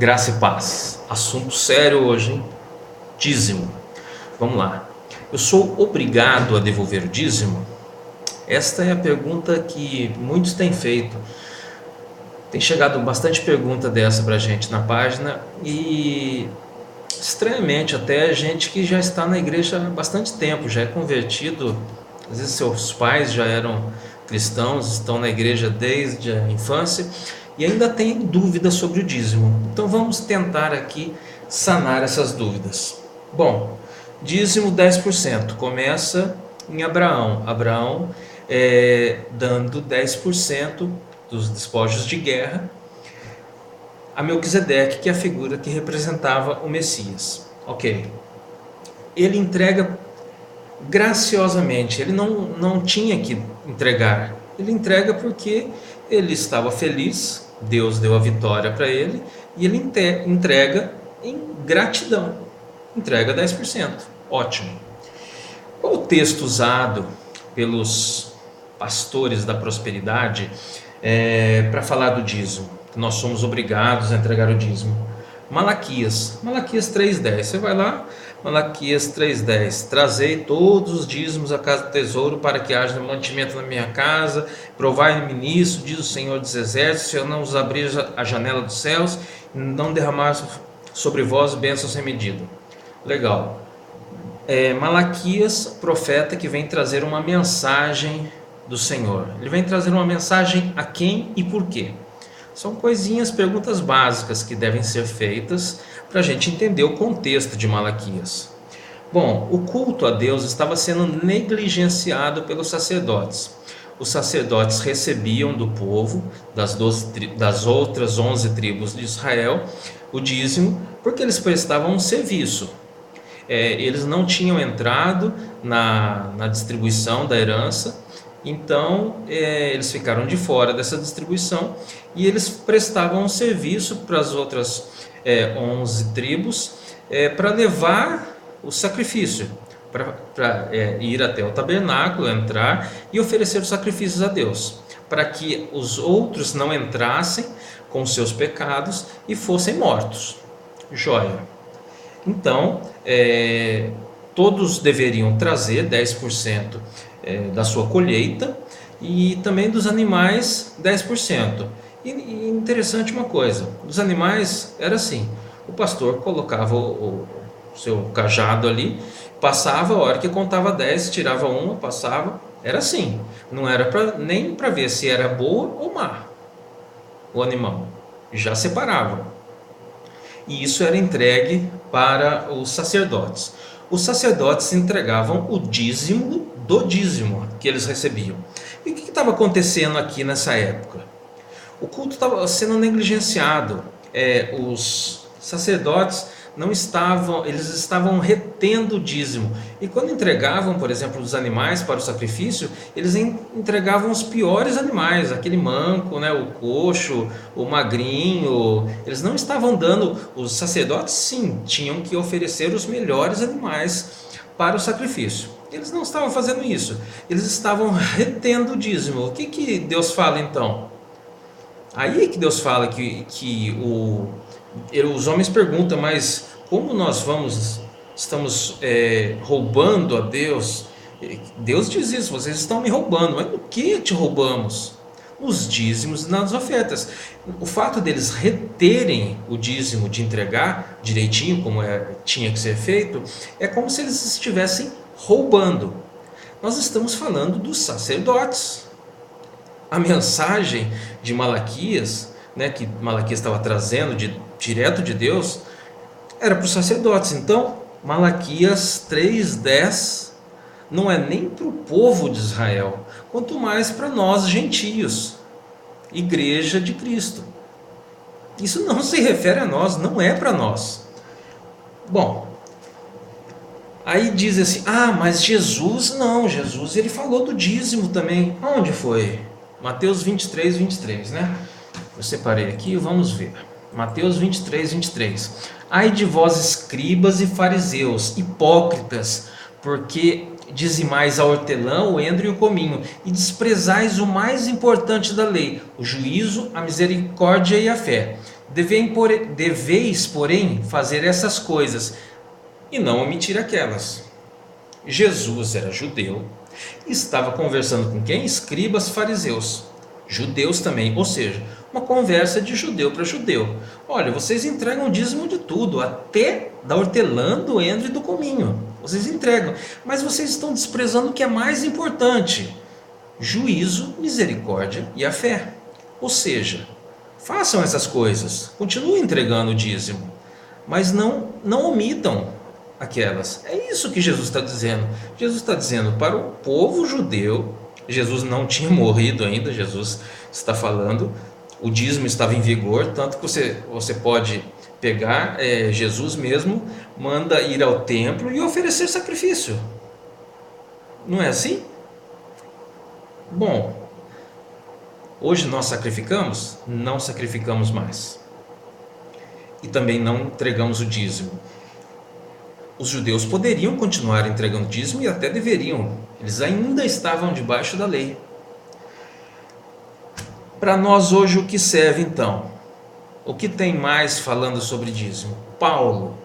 Graça e paz. Assunto sério hoje, hein? Dízimo. Vamos lá. Eu sou obrigado a devolver o dízimo? Esta é a pergunta que muitos têm feito. Tem chegado bastante pergunta dessa pra gente na página e estranhamente até gente que já está na igreja há bastante tempo, já é convertido, às vezes seus pais já eram cristãos, estão na igreja desde a infância e ainda tem dúvidas sobre o dízimo. Então vamos tentar aqui sanar essas dúvidas. Bom, dízimo 10% começa em Abraão. Abraão dando 10% dos despojos de guerra a Melquisedeque, que é a figura que representava o Messias. Ok. Ele entrega graciosamente, ele não tinha que entregar. Ele entrega porque ele estava feliz, Deus deu a vitória para ele, e ele entrega em gratidão. Entrega 10%. Ótimo. Qual o texto usado pelos pastores da prosperidade para falar do dízimo? Nós somos obrigados a entregar o dízimo. Malaquias 3:10. Você vai lá, Malaquias 3:10. Trazei todos os dízimos à casa do tesouro para que haja mantimento na minha casa. Provai-me nisso, diz o Senhor dos Exércitos, se eu não vos abrir a janela dos céus e não derramar sobre vós bênçãos sem medida. Legal. Malaquias, profeta que vem trazer uma mensagem do Senhor. Ele vem trazer uma mensagem a quem e por quê. São coisinhas, perguntas básicas que devem ser feitas para a gente entender o contexto de Malaquias. Bom, o culto a Deus estava sendo negligenciado pelos sacerdotes. Os sacerdotes recebiam do povo, das outras 11 tribos de Israel, o dízimo, porque eles prestavam um serviço. Eles não tinham entrado na distribuição da herança, então eles ficaram de fora dessa distribuição e eles prestavam um serviço para as outras 11 tribos para levar o sacrifício, para ir até o tabernáculo, entrar e oferecer os sacrifícios a Deus, para que os outros não entrassem com seus pecados e fossem mortos. Joia. Então, todos deveriam trazer 10% da sua colheita e também dos animais 10%. E interessante uma coisa, dos animais era assim, o pastor colocava o seu cajado ali, passava, a hora que contava 10, tirava uma, passava, era assim, não era nem para ver se era boa ou má o animal, já separava. E isso era entregue para os sacerdotes. Os sacerdotes entregavam o dízimo do dízimo que eles recebiam. E o que estava acontecendo aqui nessa época? O culto estava sendo negligenciado. Os sacerdotes eles estavam retendo o dízimo. E quando entregavam, por exemplo, os animais para o sacrifício, eles entregavam os piores animais, aquele manco, né, o coxo, o magrinho. Eles não estavam dando, os sacerdotes sim, tinham que oferecer os melhores animais para o sacrifício. Eles não estavam fazendo isso, eles estavam retendo o dízimo. O que Deus fala então? Aí que Deus fala que os homens perguntam, mas como nós estamos roubando a Deus? Deus diz isso, vocês estão me roubando. Mas no que te roubamos? Nos dízimos e nas ofertas. O fato deles reterem o dízimo, de entregar direitinho como tinha que ser feito, é como se eles estivessem roubando. Nós estamos falando dos sacerdotes. A mensagem de Malaquias, né, que Malaquias estava trazendo direto de Deus, era para os sacerdotes. Então, Malaquias 3:10 não é nem para o povo de Israel, quanto mais para nós gentios, igreja de Cristo. Isso não se refere a nós, não é para nós. Bom, aí diz assim, mas Jesus ele falou do dízimo também. Onde foi? Mateus 23, né? Eu separei aqui, vamos ver. Mateus 23. Ai de vós, escribas e fariseus, hipócritas, porque dizimais a hortelã, o endro e o cominho, e desprezais o mais importante da lei, o juízo, a misericórdia e a fé. Deveis, porém, fazer essas coisas e não omitir aquelas. Jesus era judeu e estava conversando com quem? Escribas, fariseus, judeus também, ou seja, uma conversa de judeu para judeu. Olha, vocês entregam o dízimo de tudo, até da hortelã, do endro e do cominho. Vocês entregam, mas vocês estão desprezando o que é mais importante: juízo, misericórdia e a fé. Ou seja, façam essas coisas, continuem entregando o dízimo, mas não omitam aquelas. É isso que Jesus está dizendo. Jesus está dizendo para o povo judeu. Jesus não tinha morrido ainda. Jesus está falando, o dízimo estava em vigor, tanto que você pode pegar, Jesus mesmo manda ir ao templo e oferecer sacrifício. Não é assim? Bom, hoje nós sacrificamos? Não sacrificamos mais. E também não entregamos o dízimo. Os judeus poderiam continuar entregando dízimo e até deveriam. Eles ainda estavam debaixo da lei. Para nós hoje, o que serve então? O que tem mais falando sobre dízimo? Paulo.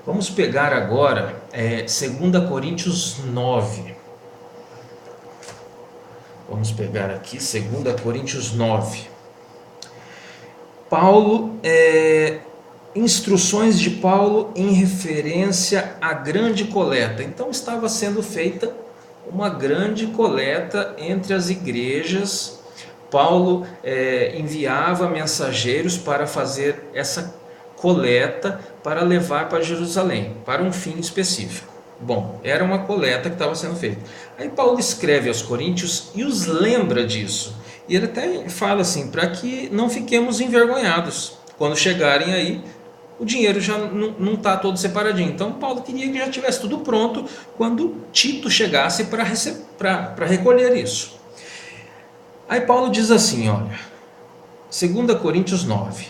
Vamos pegar agora 2 Coríntios 9. Vamos pegar aqui 2 Coríntios 9. Paulo, instruções de Paulo em referência à grande coleta. Então estava sendo feita uma grande coleta entre as igrejas. Paulo enviava mensageiros para fazer essa coleta, para levar para Jerusalém, para um fim específico. Bom, era uma coleta que estava sendo feita. Aí Paulo escreve aos Coríntios e os lembra disso. E ele até fala assim, para que não fiquemos envergonhados. Quando chegarem aí, o dinheiro já não está todo separadinho. Então Paulo queria que já tivesse tudo pronto quando Tito chegasse para recolher isso. Aí Paulo diz assim, olha, 2 Coríntios 9.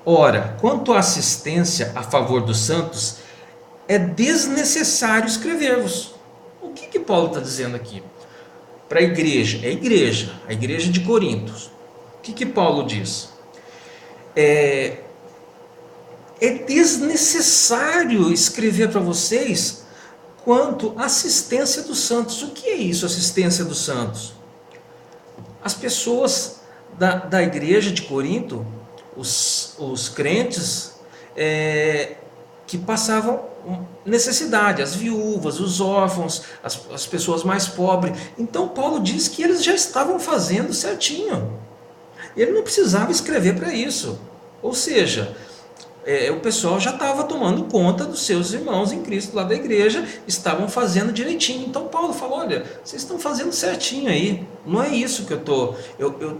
Ora, quanto à assistência a favor dos santos, é desnecessário escrever-vos. O que Paulo está dizendo aqui? Para a igreja, a igreja de Corinto. O que Paulo diz? É desnecessário escrever para vocês quanto à assistência dos santos. O que é isso, assistência dos santos? As pessoas da igreja de Corinto, os crentes que passavam necessidade, as viúvas, os órfãos, as pessoas mais pobres. Então Paulo diz que eles já estavam fazendo certinho. Ele não precisava escrever para isso. Ou seja, o pessoal já estava tomando conta dos seus irmãos em Cristo lá da igreja, estavam fazendo direitinho. Então Paulo falou, olha, vocês estão fazendo certinho aí, não é isso que eu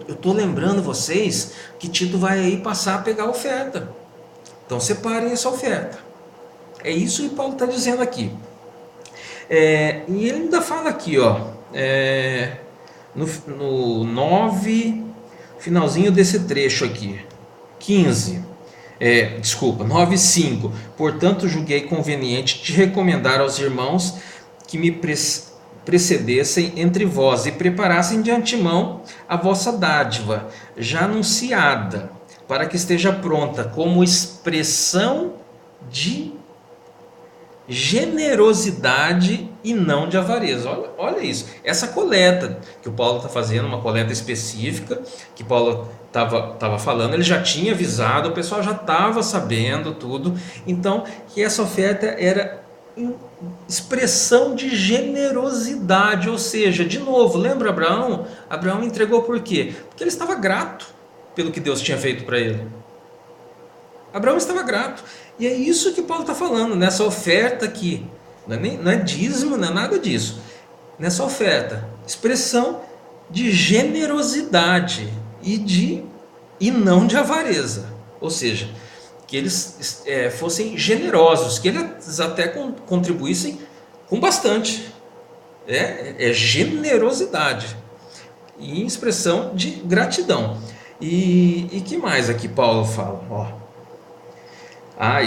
estou lembrando vocês que Tito vai aí passar a pegar a oferta, então separem essa oferta. É isso que Paulo está dizendo aqui. E ele ainda fala aqui, no 9, finalzinho desse trecho aqui, 15. 9:5. Portanto, julguei conveniente te recomendar aos irmãos que me precedessem entre vós e preparassem de antemão a vossa dádiva, já anunciada, para que esteja pronta como expressão de generosidade e não de avareza. Olha isso. Essa coleta que o Paulo está fazendo, uma coleta específica, que Paulo estava falando, ele já tinha avisado, o pessoal já estava sabendo tudo. Então, que essa oferta era expressão de generosidade, ou seja, de novo, lembra Abraão? Abraão entregou por quê? Porque ele estava grato pelo que Deus tinha feito para ele. Abraão estava grato. E é isso que Paulo está falando, nessa oferta aqui. Não é dízimo, não é nada disso. Nessa oferta, expressão de generosidade e não de avareza. Ou seja, que eles fossem generosos, que eles até contribuíssem com bastante. É generosidade e expressão de gratidão. E que mais aqui Paulo fala?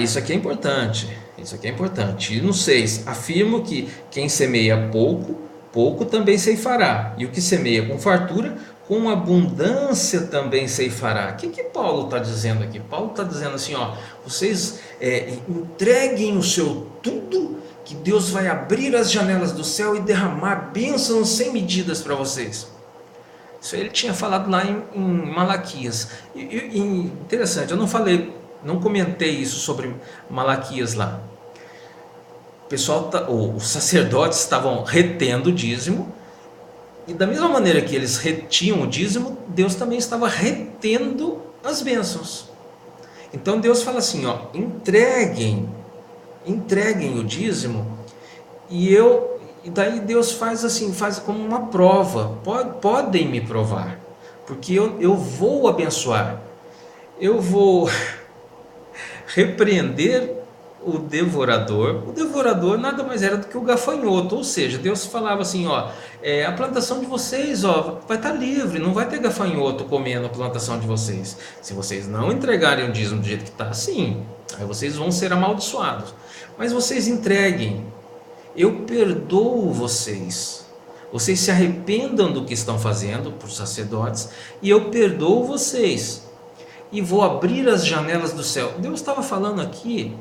Isso aqui é importante. Isso aqui é importante. E no 6, afirmo que quem semeia pouco, pouco também ceifará. E o que semeia com fartura, com abundância também ceifará. O que Paulo está dizendo aqui? Paulo está dizendo assim, ó, vocês entreguem o seu tudo, que Deus vai abrir as janelas do céu e derramar bênçãos sem medidas para vocês. Isso ele tinha falado lá em Malaquias. E interessante, eu não comentei isso sobre Malaquias lá. O pessoal, os sacerdotes estavam retendo o dízimo, e da mesma maneira que eles retinham o dízimo, Deus também estava retendo as bênçãos. Então Deus fala assim, ó, entreguem o dízimo, e daí Deus faz assim, faz como uma prova. Podem me provar, porque eu vou abençoar, eu vou repreender o devorador nada mais era do que o gafanhoto, ou seja, Deus falava assim, ó, a plantação de vocês, ó, vai estar livre, não vai ter gafanhoto comendo a plantação de vocês, se vocês não entregarem o dízimo do jeito que está, sim, aí vocês vão ser amaldiçoados, mas vocês entreguem, eu perdoo vocês, vocês se arrependam do que estão fazendo, para os sacerdotes, e eu perdoo vocês, e vou abrir as janelas do céu. Deus estava falando aqui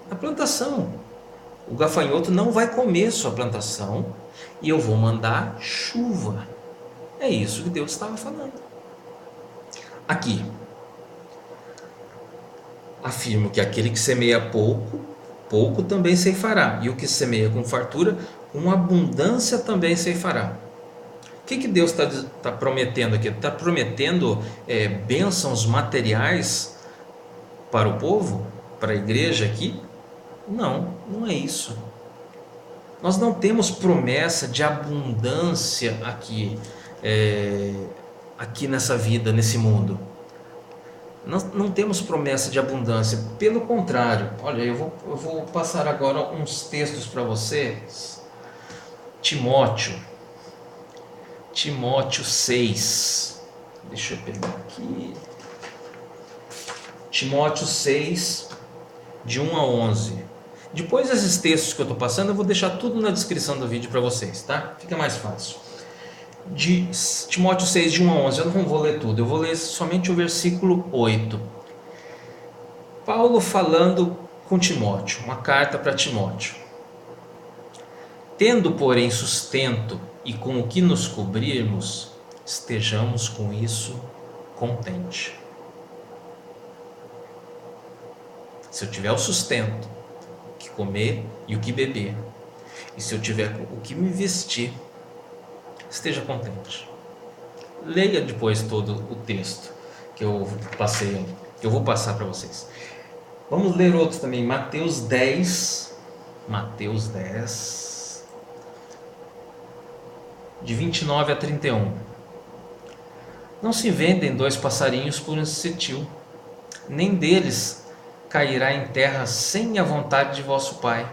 a plantação. O gafanhoto não vai comer sua plantação e eu vou mandar chuva. É isso que Deus estava falando. Aqui, afirmo que aquele que semeia pouco, pouco também ceifará. E o que semeia com fartura, com abundância também ceifará. O que Deus está prometendo aqui? Está prometendo bênçãos materiais para o povo, para a igreja aqui? Não, não é isso. Nós não temos promessa de abundância aqui nessa vida, nesse mundo. Nós não temos promessa de abundância, pelo contrário. Olha, eu vou passar agora uns textos para vocês. Timóteo 6. Deixa eu pegar aqui. Timóteo 6, de 1 a 11. Depois desses textos que eu estou passando, eu vou deixar tudo na descrição do vídeo para vocês, tá? Fica mais fácil. De Timóteo 6, de 1 a 11, eu não vou ler tudo, eu vou ler somente o versículo 8. Paulo falando com Timóteo, uma carta para Timóteo. Tendo, porém, sustento e com o que nos cobrirmos, estejamos com isso contente. Se eu tiver o sustento, o que comer e o que beber, e se eu tiver o que me vestir, esteja contente. Leia depois todo o texto que eu passei, que eu vou passar para vocês. Vamos ler outros também. Mateus 10, de 29 a 31. Não se vendem 2 passarinhos por um cetil, nem deles cairá em terra sem a vontade de vosso Pai.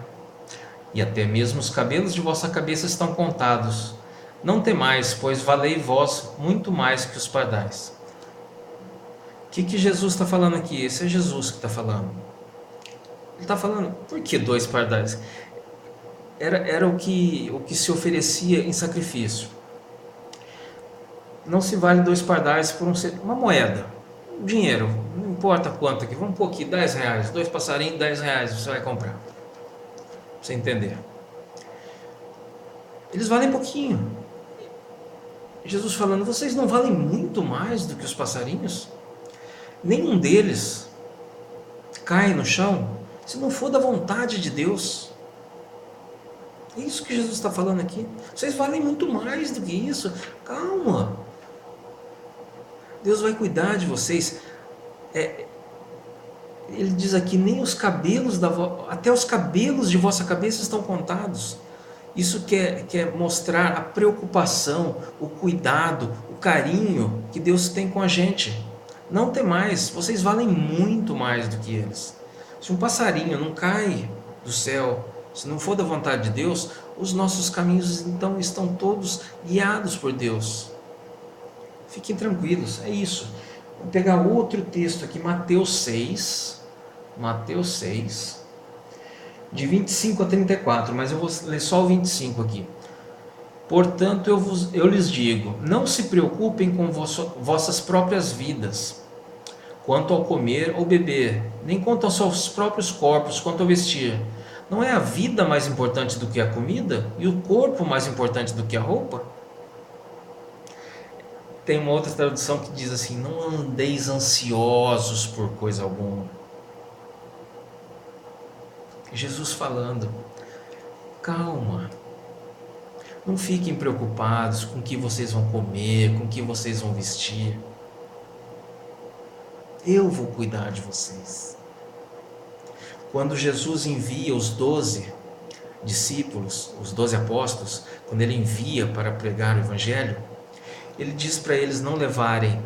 E até mesmo os cabelos de vossa cabeça estão contados. Não temais, pois valei vós muito mais que os pardais. O que Jesus está falando aqui? Esse é Jesus que está falando. Ele está falando, por que 2 pardais? Era o que se oferecia em sacrifício. Não se vale 2 pardais por uma moeda, dinheiro, não importa quanto aqui, vamos pôr aqui 10 reais, 2 passarinhos, 10 reais você vai comprar, pra você entender. Eles valem pouquinho. Jesus falando, vocês não valem muito mais do que os passarinhos? Nenhum deles cai no chão se não for da vontade de Deus. É isso que Jesus está falando aqui. Vocês valem muito mais do que isso. Calma. Deus vai cuidar de vocês. Ele diz aqui, nem os cabelos até os cabelos de vossa cabeça estão contados. Isso quer mostrar a preocupação, o cuidado, o carinho que Deus tem com a gente. Não tem mais, vocês valem muito mais do que eles. Se um passarinho não cai do céu, se não for da vontade de Deus, os nossos caminhos então estão todos guiados por Deus. Fiquem tranquilos, é isso. Vou pegar outro texto aqui, Mateus 6, de 25 a 34, mas eu vou ler só o 25 aqui. Portanto, eu lhes digo: não se preocupem com vossas próprias vidas, quanto ao comer ou beber, nem quanto aos seus próprios corpos, quanto ao vestir. Não é a vida mais importante do que a comida? E o corpo mais importante do que a roupa? Tem uma outra tradução que diz assim: não andeis ansiosos por coisa alguma. Jesus falando: calma, não fiquem preocupados com o que vocês vão comer, com o que vocês vão vestir. Eu vou cuidar de vocês. Quando Jesus envia os 12 discípulos, os 12 apóstolos, quando ele envia para pregar o evangelho, ele diz para eles não levarem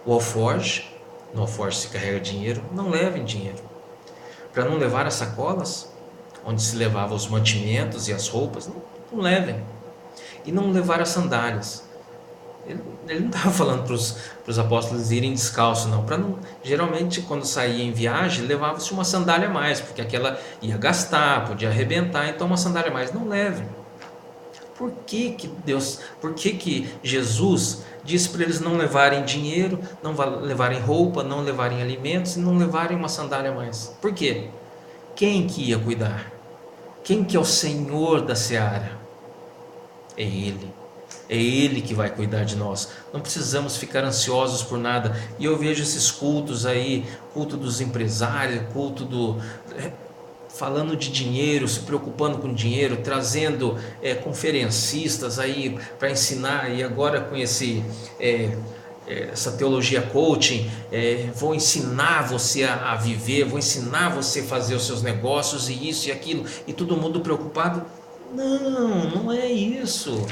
o alforje, no alforje se carrega dinheiro, não levem dinheiro. Para não levar as sacolas, onde se levava os mantimentos e as roupas, não levem. E não levar as sandálias. Ele não estava falando para os apóstolos irem descalços, não. Geralmente, quando saía em viagem, levava-se uma sandália a mais, porque aquela ia gastar, podia arrebentar, então uma sandália a mais. Não levem. Por que Jesus disse para eles não levarem dinheiro, não levarem roupa, não levarem alimentos e não levarem uma sandália a mais? Por quê? Quem que ia cuidar? Quem que é o Senhor da seara? É Ele. É Ele que vai cuidar de nós. Não precisamos ficar ansiosos por nada. E eu vejo esses cultos aí, culto dos empresários, falando de dinheiro, se preocupando com dinheiro, trazendo conferencistas aí para ensinar. E agora com essa teologia coaching, vou ensinar você a viver, vou ensinar você a fazer os seus negócios e isso e aquilo. E todo mundo preocupado. Não é isso.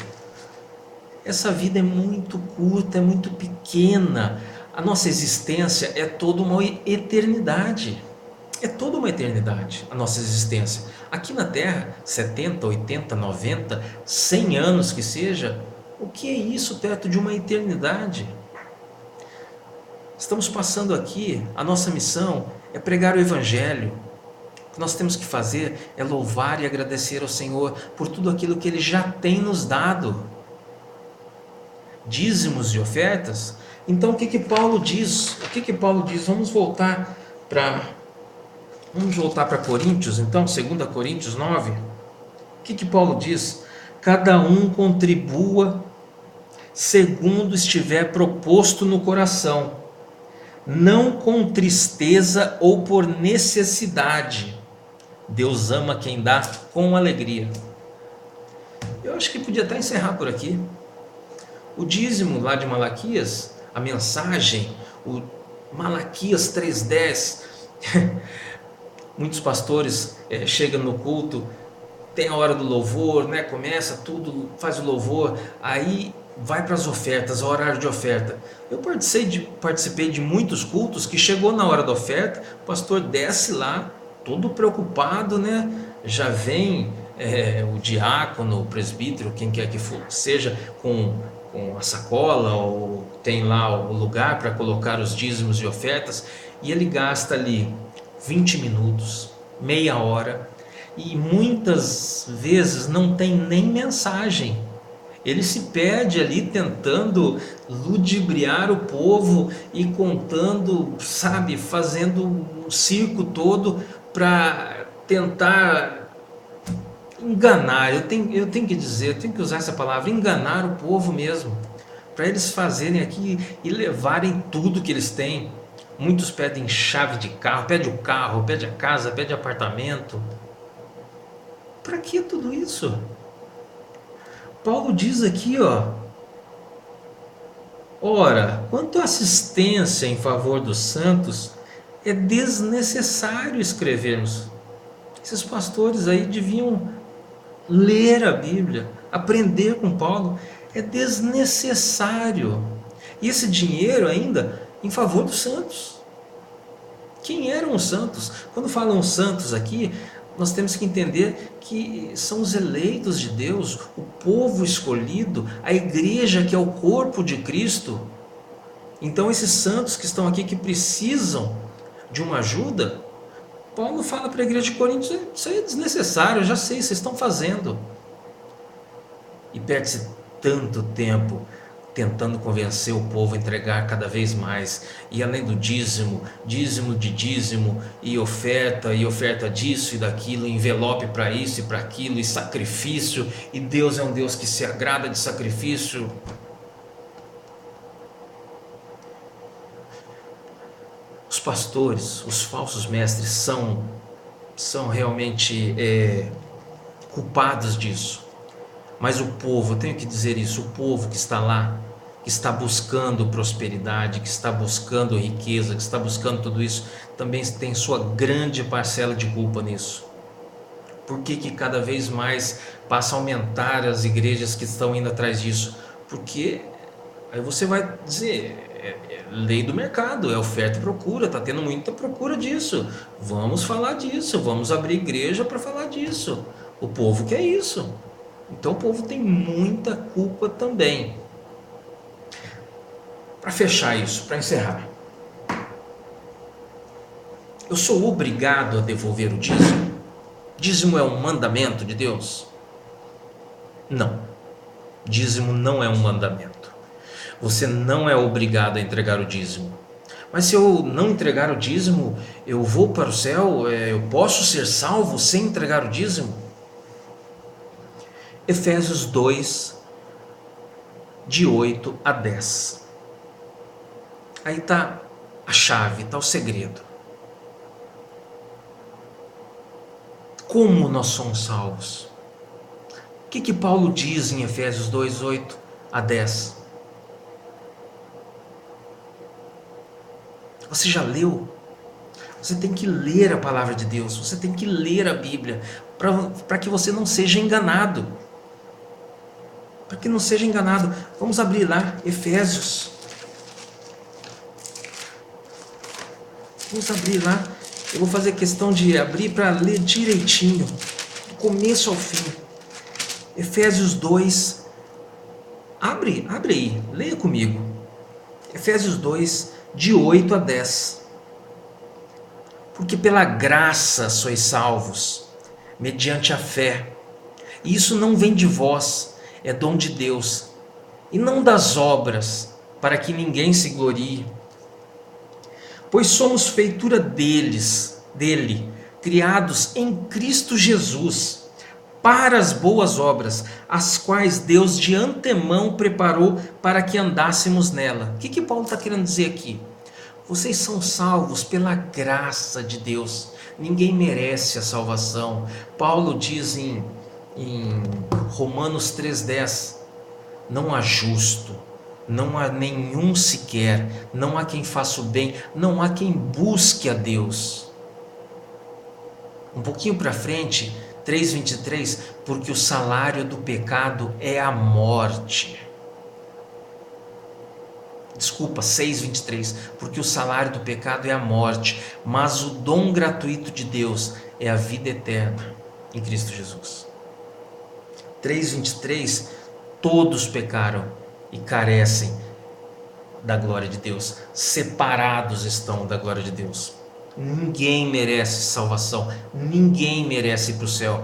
Essa vida é muito curta, é muito pequena. A nossa existência é toda uma eternidade. É toda uma eternidade a nossa existência. Aqui na Terra, 70, 80, 90, 100 anos que seja, o que é isso perto de uma eternidade? Estamos passando aqui, a nossa missão é pregar o Evangelho. O que nós temos que fazer é louvar e agradecer ao Senhor por tudo aquilo que Ele já tem nos dado. Dízimos e ofertas. Então o que Paulo diz? Vamos voltar para Coríntios, então, 2 Coríntios 9. O que Paulo diz? Cada um contribua segundo estiver proposto no coração, não com tristeza ou por necessidade. Deus ama quem dá com alegria. Eu acho que podia até encerrar por aqui. O dízimo lá de Malaquias, a mensagem, o Malaquias 3:10, muitos pastores chegam no culto, tem a hora do louvor, né? Começa tudo, faz o louvor, aí vai para as ofertas, o horário de oferta. Eu participei de muitos cultos que chegou na hora da oferta, o pastor desce lá, todo preocupado, né? Já vem o diácono, o presbítero, quem quer que for, seja com a sacola, ou tem lá o lugar para colocar os dízimos e ofertas, e ele gasta ali 20 minutos, meia hora, e muitas vezes não tem nem mensagem. Ele se perde ali tentando ludibriar o povo e contando, sabe, fazendo um circo todo para tentar enganar. Eu tenho que dizer, eu tenho que usar essa palavra, enganar o povo mesmo, para eles fazerem aqui e levarem tudo que eles têm. Muitos pedem chave de carro, pede o carro, pede a casa, pede apartamento. Para que tudo isso? Paulo diz aqui, ora, quanto à assistência em favor dos santos, é desnecessário escrevermos. Esses pastores aí deviam ler a Bíblia, aprender com Paulo. É desnecessário. E esse dinheiro ainda em favor dos santos. Quem eram os santos? Quando falam santos aqui, nós temos que entender que são os eleitos de Deus, o povo escolhido, a igreja que é o corpo de Cristo. Então esses santos que estão aqui, que precisam de uma ajuda, Paulo fala para a igreja de Coríntios: isso aí é desnecessário, eu já sei, vocês estão fazendo. E tanto tempo tentando convencer o povo a entregar cada vez mais, e além do dízimo, dízimo de dízimo, e oferta disso e daquilo, envelope para isso e para aquilo, e sacrifício, e Deus é um Deus que se agrada de sacrifício. Os pastores, os falsos mestres são realmente culpados disso. Mas o povo, eu tenho que dizer isso, o povo que está lá, que está buscando prosperidade, que está buscando riqueza, que está buscando tudo isso, também tem sua grande parcela de culpa nisso. Por que cada vez mais passa a aumentar as igrejas que estão indo atrás disso? Porque aí você vai dizer, é lei do mercado, é oferta e procura, está tendo muita procura disso. Vamos falar disso, vamos abrir igreja para falar disso. O povo quer isso. Então o povo tem muita culpa também. Para fechar isso, para encerrar, eu sou obrigado a devolver o dízimo? Dízimo é um mandamento de Deus? Não. Dízimo não é um mandamento. Você não é obrigado a entregar o dízimo. Mas se eu não entregar o dízimo, eu vou para o céu? Eu posso ser salvo sem entregar o dízimo? Efésios 2, de 8 a 10. Aí está a chave, está o segredo. Como nós somos salvos? O que Paulo diz em Efésios 2, 8 a 10? Você já leu? Você tem que ler a palavra de Deus, você tem que ler a Bíblia, para que você não seja enganado. Para que não seja enganado. Vamos abrir lá, Efésios. Vamos abrir lá. Eu vou fazer questão de abrir para ler direitinho, do começo ao fim. Efésios 2. Abre aí, leia comigo. Efésios 2, de 8 a 10. Porque pela graça sois salvos, mediante a fé. E isso não vem de vós, é dom de Deus, e não das obras, para que ninguém se glorie. Pois somos feitura dele, criados em Cristo Jesus, para as boas obras, as quais Deus de antemão preparou para que andássemos nela. O que Paulo está querendo dizer aqui? Vocês são salvos pela graça de Deus. Ninguém merece a salvação. Paulo diz em Romanos 3,10: não há justo, não há nenhum sequer, não há quem faça o bem, não há quem busque a Deus. Um pouquinho para frente, 3,23: porque o salário do pecado é a morte. Desculpa, 6,23: porque o salário do pecado é a morte, mas o dom gratuito de Deus é a vida eterna em Cristo Jesus. 3,23: todos pecaram e carecem da glória de Deus, separados estão da glória de Deus. Ninguém merece salvação, ninguém merece ir para o céu.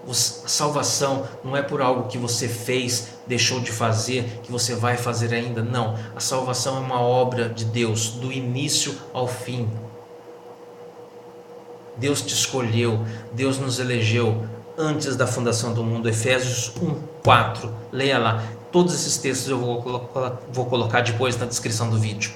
A salvação não é por algo que você fez, deixou de fazer, que você vai fazer ainda. Não, a salvação é uma obra de Deus, do início ao fim. Deus te escolheu, Deus nos elegeu antes da fundação do mundo. Efésios 1:4, leia lá. Todos esses textos eu vou colocar depois na descrição do vídeo.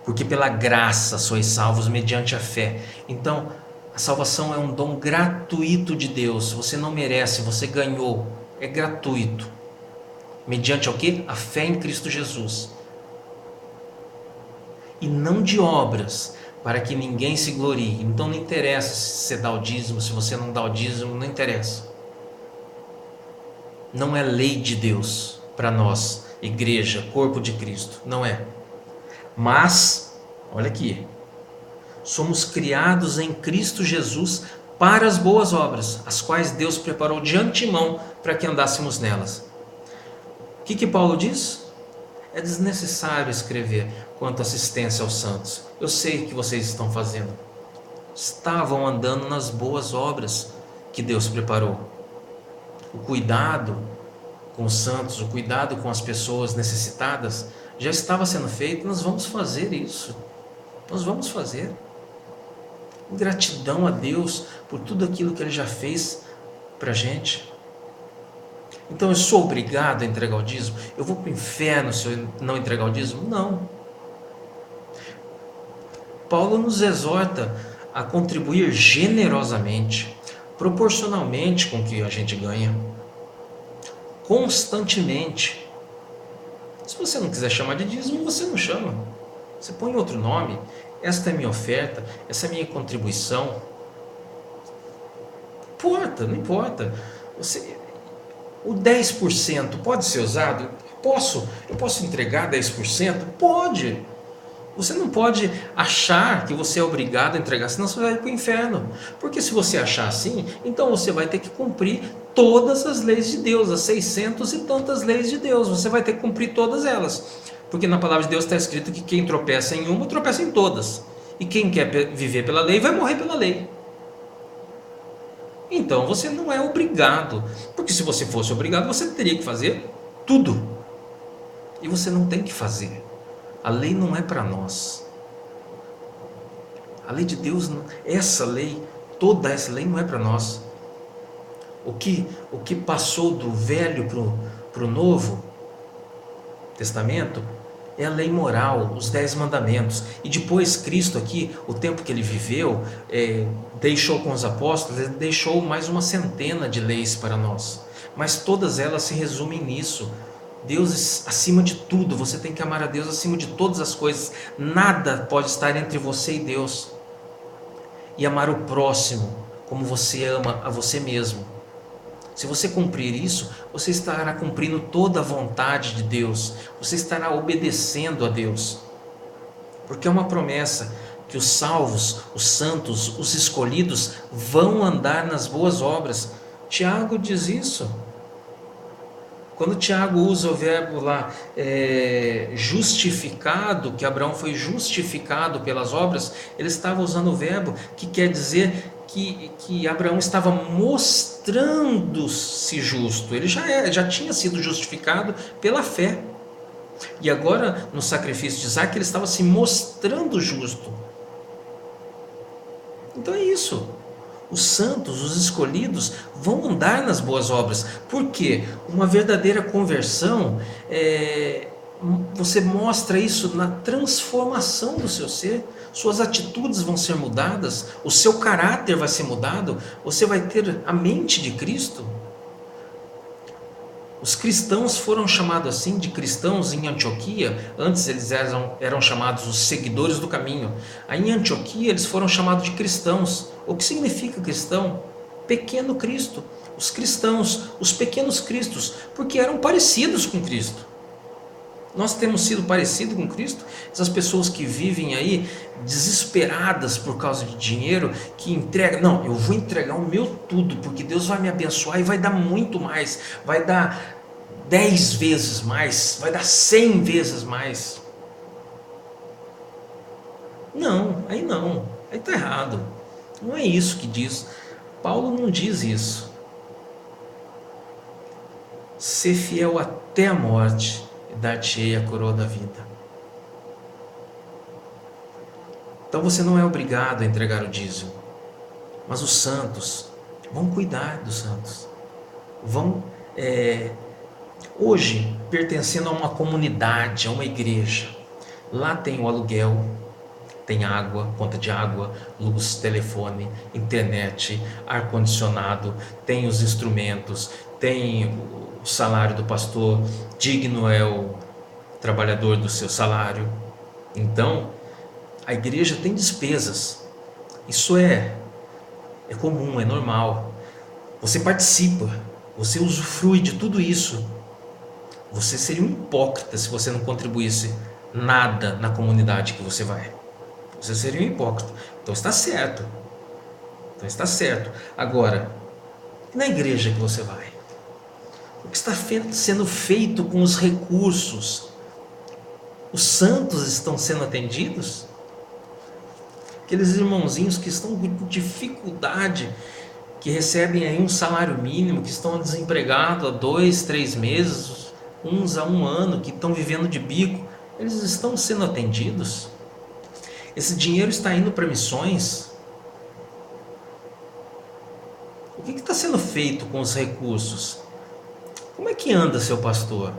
Porque pela graça sois salvos mediante a fé. Então, a salvação é um dom gratuito de Deus. Você não merece, você ganhou. É gratuito. Mediante ao quê? A fé em Cristo Jesus. E não de obras, para que ninguém se glorie. Então não interessa se você dá o dízimo, se você não dá o dízimo, não interessa. Não é lei de Deus para nós, igreja, corpo de Cristo. Não é. Mas, olha aqui, somos criados em Cristo Jesus para as boas obras, as quais Deus preparou de antemão para que andássemos nelas. O que Paulo diz? É desnecessário escrever quanto à assistência aos santos. Eu sei que vocês estão fazendo. Estavam andando nas boas obras que Deus preparou. O cuidado com os santos, o cuidado com as pessoas necessitadas, já estava sendo feito. Nós vamos fazer isso. Nós vamos fazer. Gratidão a Deus por tudo aquilo que Ele já fez para a gente. Então eu sou obrigado a entregar o dízimo? Eu vou para o inferno se eu não entregar o dízimo? Não. Paulo nos exorta a contribuir generosamente, proporcionalmente com o que a gente ganha, constantemente. Se você não quiser chamar de dízimo, você não chama. Você põe outro nome. Esta é minha oferta, essa é minha contribuição. Não importa. O 10% pode ser usado? Eu posso entregar 10%? Pode. Você não pode achar que você é obrigado a entregar, senão você vai para o inferno. Porque se você achar assim, então você vai ter que cumprir todas as leis de Deus, as 600 e tantas leis de Deus. Você vai ter que cumprir todas elas. Porque na palavra de Deus está escrito que quem tropeça em uma, tropeça em todas. E quem quer viver pela lei, vai morrer pela lei. Então você não é obrigado. Porque se você fosse obrigado, você teria que fazer tudo. E você não tem que fazer. A lei não é para nós. A lei de Deus, toda essa lei não é para nós. O que passou do Velho para o Novo Testamento é a lei moral, os 10 mandamentos. E depois Cristo aqui, o tempo que Ele viveu, deixou com os apóstolos, Ele deixou mais uma centena de leis para nós. Mas todas elas se resumem nisso. Deus acima de tudo, você tem que amar a Deus acima de todas as coisas. Nada pode estar entre você e Deus. E amar o próximo como você ama a você mesmo. Se você cumprir isso, você estará cumprindo toda a vontade de Deus. Você estará obedecendo a Deus. Porque é uma promessa que os salvos, os santos, os escolhidos vão andar nas boas obras. Tiago diz isso. Quando Tiago usa o verbo lá, justificado, que Abraão foi justificado pelas obras, ele estava usando o verbo que quer dizer que Abraão estava mostrando-se justo. Ele já tinha sido justificado pela fé. E agora, no sacrifício de Isaac, ele estava se mostrando justo. Então é isso. Os santos, os escolhidos, vão andar nas boas obras. Por quê? Uma verdadeira conversão, você mostra isso na transformação do seu ser. Suas atitudes vão ser mudadas, o seu caráter vai ser mudado, você vai ter a mente de Cristo. Os cristãos foram chamados assim de cristãos em Antioquia. Antes eles eram chamados os seguidores do caminho. Aí em Antioquia eles foram chamados de cristãos. O que significa cristão? Pequeno Cristo. Os cristãos, os pequenos cristos, porque eram parecidos com Cristo. Nós temos sido parecidos com Cristo. Essas pessoas que vivem aí desesperadas por causa de dinheiro, que entregam, não, eu vou entregar o meu tudo, porque Deus vai me abençoar e vai dar muito mais, vai dar 10 vezes mais, vai dar 100 vezes mais. Não, aí está errado. Não é isso que diz. Paulo não diz isso. Ser fiel até a morte e dar-te-ei a coroa da vida. Então você não é obrigado a entregar o dízimo, mas os santos vão cuidar dos santos, vão hoje pertencendo a uma comunidade, a uma igreja. Lá tem o aluguel, tem água, conta de água, luz, telefone, internet, ar-condicionado, tem os instrumentos, tem o salário do pastor, digno é o trabalhador do seu salário. Então a igreja tem despesas, isso é comum, é normal. Você participa, você usufrui de tudo isso. Você seria um hipócrita se você não contribuísse nada na comunidade que você vai. Você seria um hipócrita. Então está certo. Agora, na igreja que você vai, o que está sendo feito com os recursos? Os santos estão sendo atendidos? Aqueles irmãozinhos que estão com dificuldade que recebem aí um salário mínimo, que estão desempregados há 2, 3 meses, uns há um ano, que estão vivendo de bico, eles estão sendo atendidos? Esse dinheiro está indo para missões? O que está sendo feito com os recursos? Como é que anda seu pastor?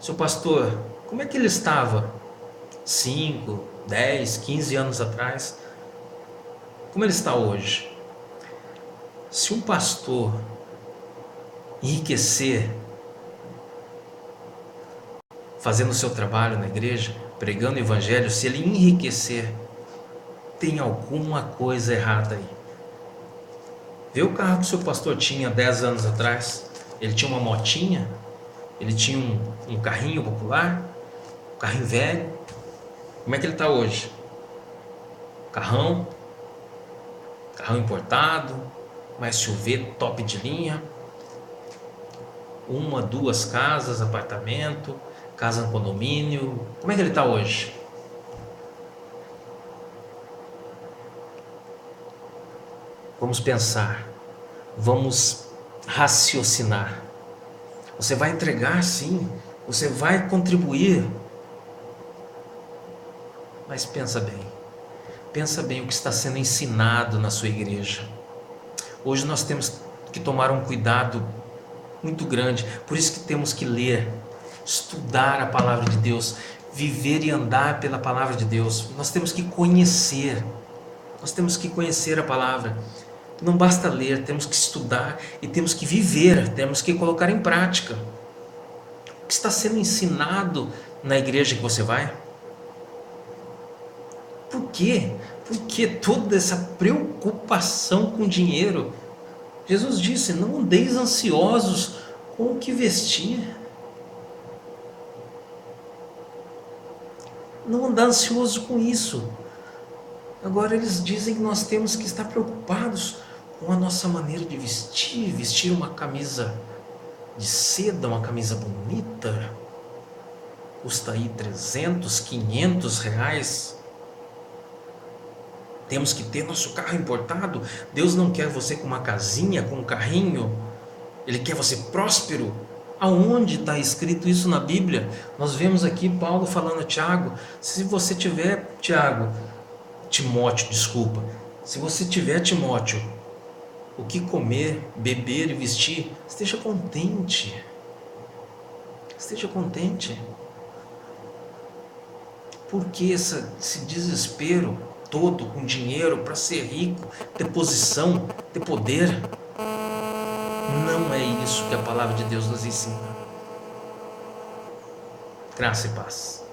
Seu pastor, como é que ele estava 5, 10, 15 anos atrás? Como ele está hoje? Se um pastor enriquecer fazendo o seu trabalho na igreja, pregando o evangelho, se ele enriquecer, tem alguma coisa errada aí. Vê o carro que o seu pastor tinha 10 anos atrás. Ele tinha uma motinha, ele tinha um carrinho popular, um carrinho velho. Como é que ele está hoje? Carrão importado, mais SUV top de linha, 1, 2 casas, apartamento, casa no condomínio. Como é que ele está hoje? Vamos pensar, vamos raciocinar. Você vai entregar, sim, você vai contribuir, mas pensa bem o que está sendo ensinado na sua igreja. Hoje nós temos que tomar um cuidado muito grande, por isso que temos que ler, estudar a palavra de Deus, viver e andar pela palavra de Deus. Nós temos que conhecer a palavra. Não basta ler, temos que estudar e temos que viver, temos que colocar em prática. O que está sendo ensinado na igreja que você vai? Por quê? Por que toda essa preocupação com dinheiro? Jesus disse: não andeis ansiosos com o que vestir. Não andar ansioso com isso. Agora eles dizem que nós temos que estar preocupados com a nossa maneira de vestir uma camisa de seda, uma camisa bonita, custa aí 300, 500 reais. Temos que ter nosso carro importado. Deus não quer você com uma casinha, com um carrinho. Ele quer você próspero. Aonde está escrito isso na Bíblia? Nós vemos aqui Paulo falando a Tiago: se você tiver, Timóteo, se você tiver, Timóteo, o que comer, beber e vestir, esteja contente. Esteja contente. Por que esse desespero todo com dinheiro para ser rico, ter posição, ter poder? Não é isso que a palavra de Deus nos ensina. Graça e paz.